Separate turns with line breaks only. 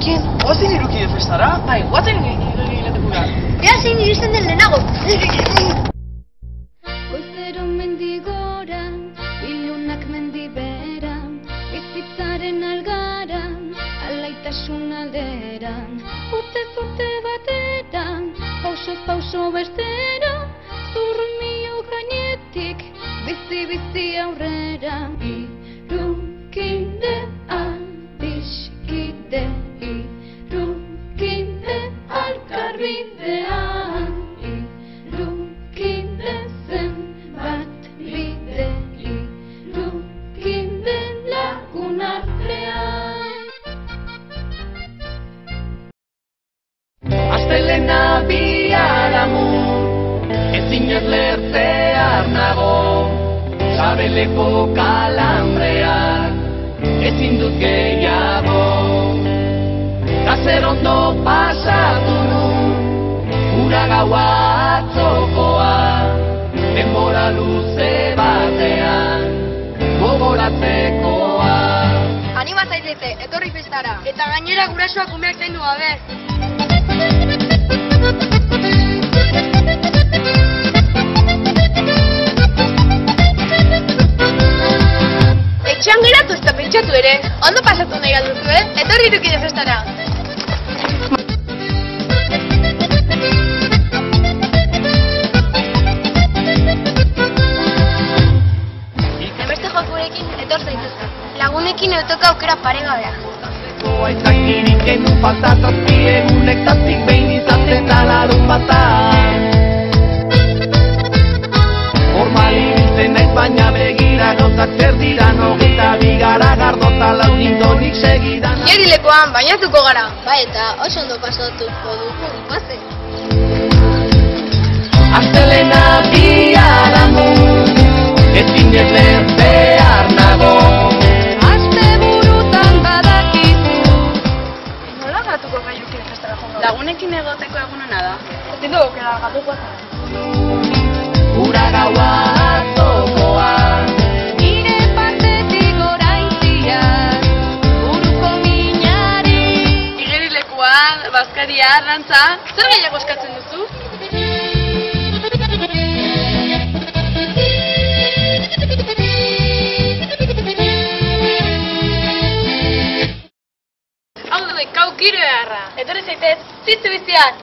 Lagunekin, oazen irukide festara? Bai, guazen iretekura.
Ea zein iristen den lehenago.
Goizero mendigora, ilunak mendibera, bizitzaren algara, alaitasun aldera. Urtez urte batera, pausoz pauso bestera, zurrumio gainetik, bizi aurrera. Irukide adiskide, irukide alkarbidean, irukide zenbat bide, irukide lagun artean.
Astelena biharamun, ezinez lertzear nago, sabeleko kalambreak, ezin dut gehiago. Kazer ondo pasatu nun, ura gaua atzokoa, denbora luze batean, gogoratzekoa.
Anima zaitete, etorri festara. Eta gainera gurasoak umeak zaindu gabe. Etxean geratu ez da pentsatu ere. Ondo pasatu nahi galduzu, Etorri irukide festara. Beste jokurekin etor zaitezka. Lagunekin eutoka aukera paregabea.
Aitzakirik genuen faltazazpi egunek zazpik behin izaten da larun batan. Formal ibiltzen naiz baina begira gauzak zer dira, hogeita bigara gardota launindonik segidan.
Igerilekoan bainatuko gara. Bai, eta oso ondo pasatuko dugu, guazen.
Astelena biharamun, ezinez lertzear nago.
Lagunekin egoteko egunena da.
Zindu, kera gatuko zen.
Ura gaua atzokoa,
Nire partetik oraintziak, buruko minari.
Igerilekuan, bazkaria, dantza, zer gehiago eskatzen duzu? Hau da, kaukiro beharra. Etorri zaitez, zitzu bizian!